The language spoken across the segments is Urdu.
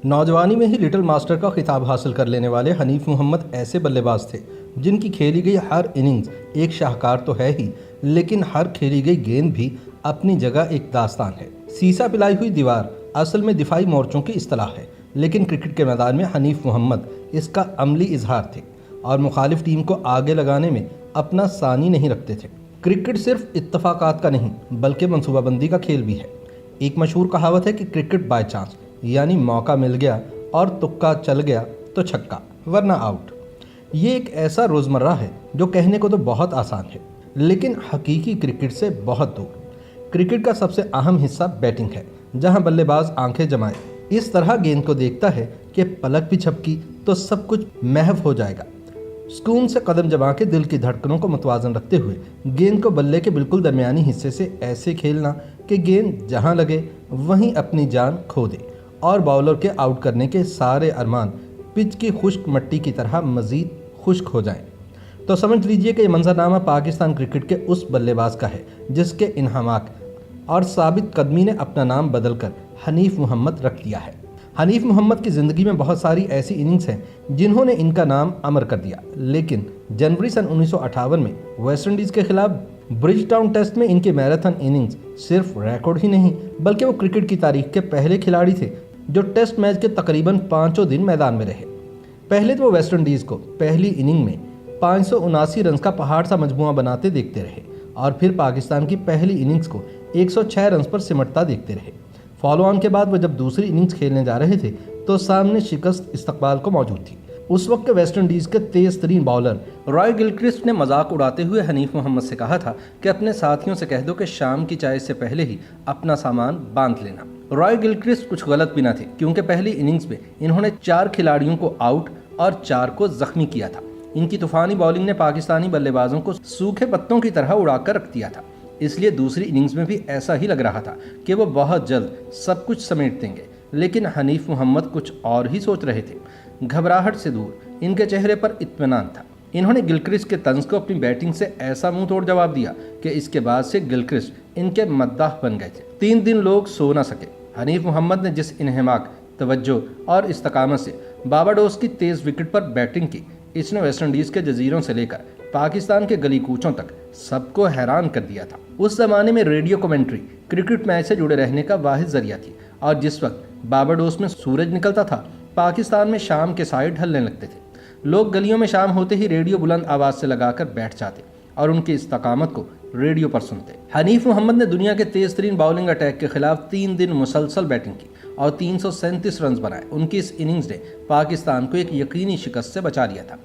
نوجوانی میں ہی لٹل ماسٹر کا خطاب حاصل کر لینے والے حنیف محمد ایسے بلے باز تھے جن کی کھیلی گئی ہر اننگز ایک شاہکار تو ہے ہی، لیکن ہر کھیلی گئی گیند بھی اپنی جگہ ایک داستان ہے۔ سیسا پلائی ہوئی دیوار اصل میں دفاعی مورچوں کی اصطلاح ہے، لیکن کرکٹ کے میدان میں حنیف محمد اس کا عملی اظہار تھے اور مخالف ٹیم کو آگے لگانے میں اپنا ثانی نہیں رکھتے تھے۔ کرکٹ صرف اتفاقات کا نہیں بلکہ منصوبہ بندی کا کھیل بھی ہے۔ ایک مشہور کہاوت ہے کہ کرکٹ بائی چانس، یعنی موقع مل گیا اور تکا چل گیا تو چھکا ورنہ آؤٹ۔ یہ ایک ایسا روزمرہ ہے جو کہنے کو تو بہت آسان ہے لیکن حقیقی کرکٹ سے بہت دور۔ کرکٹ کا سب سے اہم حصہ بیٹنگ ہے، جہاں بلے باز آنکھیں جمائے اس طرح گیند کو دیکھتا ہے کہ پلک بھی جھپکی تو سب کچھ محو ہو جائے گا۔ سکون سے قدم جما کے دل کی دھڑکنوں کو متوازن رکھتے ہوئے گیند کو بلے کے بالکل درمیانی حصے سے ایسے کھیلنا کہ گیند جہاں لگے وہیں اپنی جان کھو دے اور باؤلر کے آؤٹ کرنے کے سارے ارمان پچ کی خشک مٹی کی طرح مزید خشک ہو جائیں۔ تو سمجھ لیجئے کہ یہ منظرنامہ پاکستان کرکٹ کے اس بلے باز کا ہے جس کے انہماک اور ثابت قدمی نے اپنا نام بدل کر حنیف محمد رکھ لیا ہے۔ حنیف محمد کی زندگی میں بہت ساری ایسی اننگز ہیں جنہوں نے ان کا نام امر کر دیا، لیکن جنوری سن 1958 میں ویسٹ انڈیز کے خلاف برج ٹاؤن ٹیسٹ میں ان کی میراتھن اننگز صرف ریکارڈ ہی نہیں بلکہ وہ کرکٹ کی تاریخ کے پہلے کھلاڑی تھے جو ٹیسٹ میچ کے تقریباً 5 دن میدان میں رہے۔ پہلے تو وہ ویسٹ انڈیز کو پہلی اننگ میں 579 رنز کا پہاڑ سا مجموعہ بناتے دیکھتے رہے اور پھر پاکستان کی پہلی اننگز کو 106 رنز پر سمٹتا دیکھتے رہے۔ فالو آن کے بعد وہ جب دوسری اننگز کھیلنے جا رہے تھے تو سامنے شکست استقبال کو موجود تھی۔ اس وقت کے ویسٹ انڈیز کے تیز ترین باؤلر رائے گلکرسٹ نے مذاق اڑاتے ہوئے حنیف محمد سے کہا تھا کہ اپنے ساتھیوں سے کہہ دو کہ شام کی چائے سے پہلے ہی اپنا سامان باندھ لینا۔ رائے گلکرسٹ کچھ غلط بھی نہ تھے کیونکہ پہلی اننگز میں انہوں نے 4 کھلاڑیوں کو آؤٹ اور 4 کو زخمی کیا تھا۔ ان کی طوفانی بالنگ نے پاکستانی بلے بازوں کو سوکھے پتوں کی طرح اڑا کر رکھ دیا تھا، اس لیے دوسری اننگز میں بھی ایسا ہی لگ رہا تھا کہ وہ بہت جلد سب کچھ سمیٹ دیں گے، لیکن حنیف محمد کچھ اور ہی سوچ رہے تھے۔ گھبراہٹ سے دور ان کے چہرے پر اطمینان تھا۔ انہوں نے گلکرسٹ کے طنز کو اپنی بیٹنگ سے ایسا منہ توڑ جواب دیا کہ اس کے بعد سے گلکرسٹ ان کے مداح بن گئے تھے۔ 3 دن لوگ سو نہ سکے۔ حنیف محمد نے جس انہماک، توجہ اور استقامت سے بارباڈوس کی تیز وکٹ پر بیٹنگ کی، اس نے ویسٹ انڈیز کے جزیروں سے لے کر پاکستان کے گلی کوچوں تک سب کو حیران کر دیا تھا۔ اس زمانے میں ریڈیو کمنٹری کرکٹ میچ سے جڑے رہنے کا واحد ذریعہ تھی اور جس وقت بارباڈوس میں سورج نکلتا تھا، پاکستان میں شام کے سائے ڈھلنے لگتے تھے۔ لوگ گلیوں میں شام ہوتے ہی ریڈیو بلند آواز سے لگا کر بیٹھ جاتے اور ان کی استقامت کو ریڈیو پر سنتے۔ حنیف محمد نے دنیا کے تیز ترین باؤلنگ اٹیک کے خلاف 3 دن مسلسل بیٹنگ کی اور 337 رنز بنائے۔ ان کی اس اننگز نے پاکستان کو ایک یقینی شکست سے بچا لیا تھا۔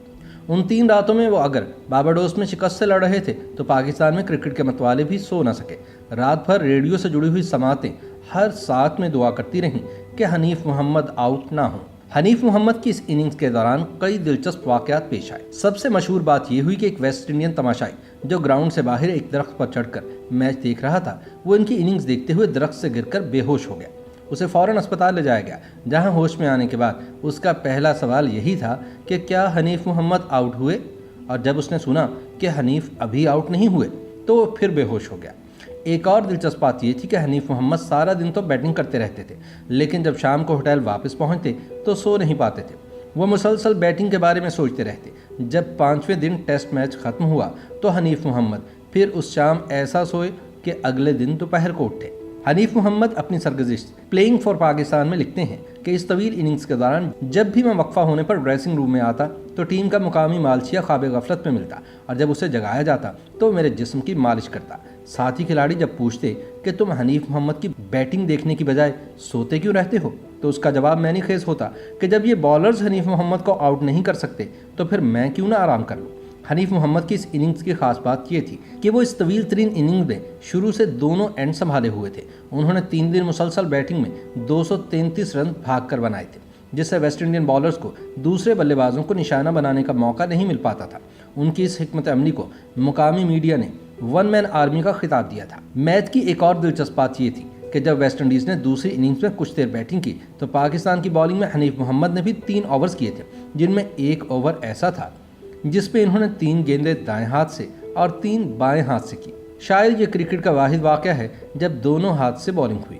ان 3 راتوں میں وہ اگر بارباڈوس میں شکست سے لڑ رہے تھے تو پاکستان میں کرکٹ کے متوالے بھی سو نہ سکے۔ رات بھر ریڈیو سے جڑی ہوئی سماعتیں ہر ساتھ میں دعا کرتی رہیں کہ حنیف محمد آؤٹ نہ ہوں۔ حنیف محمد کی اس اننگز کے دوران کئی دلچسپ واقعات پیش آئے۔ سب سے مشہور بات یہ ہوئی کہ ایک ویسٹ انڈین تماشائی جو گراؤنڈ سے باہر ایک درخت پر چڑھ کر میچ دیکھ رہا تھا، وہ ان کی اننگز دیکھتے ہوئے درخت سے گر کر بے ہوش ہو گیا۔ اسے فوراً اسپتال لے جایا گیا، جہاں ہوش میں آنے کے بعد اس کا پہلا سوال یہی تھا کہ کیا حنیف محمد آؤٹ ہوئے، اور جب اس نے سنا کہ حنیف ابھی آؤٹ نہیں ہوئے تو وہ پھر بے ہوش ہو گیا۔ ایک اور دلچسپ بات یہ تھی کہ حنیف محمد سارا دن تو بیٹنگ کرتے رہتے تھے، لیکن جب شام کو ہوٹل واپس پہنچتے تو سو نہیں پاتے تھے۔ وہ مسلسل بیٹنگ کے بارے میں سوچتے رہتے۔ جب 5ویں دن ٹیسٹ میچ ختم ہوا تو حنیف محمد پھر اس شام ایسا سوئے کہ اگلے دن دوپہر کو اٹھے۔ حنیف محمد اپنی سرگزشت پلینگ فار پاکستان میں لکھتے ہیں کہ اس طویل اننگز کے دوران جب بھی میں وقفہ ہونے پر ڈریسنگ روم میں آتا تو ٹیم کا مقامی مالچیا خواب غفلت میں ملتا اور جب اسے جگایا جاتا تو میرے جسم کی مالش کرتا۔ ساتھی کھلاڑی جب پوچھتے کہ تم حنیف محمد کی بیٹنگ دیکھنے کی بجائے سوتے کیوں رہتے ہو، تو اس کا جواب میں نہیں خیز ہوتا کہ جب یہ بالرز حنیف محمد کو آؤٹ نہیں کر سکتے تو پھر میں کیوں نہ آرام کر لوں۔ حنیف محمد کی اس اننگز کی خاص بات یہ تھی کہ وہ اس طویل ترین اننگز میں شروع سے دونوں اینڈ سنبھالے ہوئے تھے۔ انہوں نے 3 دن مسلسل بیٹنگ میں 233 رن بھاگ کر بنائے تھے، جس سے ویسٹ انڈین بالرز کو دوسرے بلے بازوں کو نشانہ بنانے کا موقع نہیں مل پاتا تھا۔ ان کی اس حکمت عملی کو مقامی میڈیا نے 1 مین آرمی کا خطاب دیا تھا۔ میچ کی ایک اور دلچسپ بات یہ تھی کہ جب ویسٹ انڈیز نے دوسری اننگز میں کچھ دیر بیٹنگ کی تو پاکستان کی بالنگ میں حنیف محمد نے بھی 3 اوورز کیے تھے، جن میں ایک اوور ایسا تھا جس پہ انہوں نے 3 گیندیں دائیں ہاتھ سے اور 3 بائیں ہاتھ سے کی۔ شاید یہ کرکٹ کا واحد واقعہ ہے جب دونوں ہاتھ سے بالنگ ہوئی۔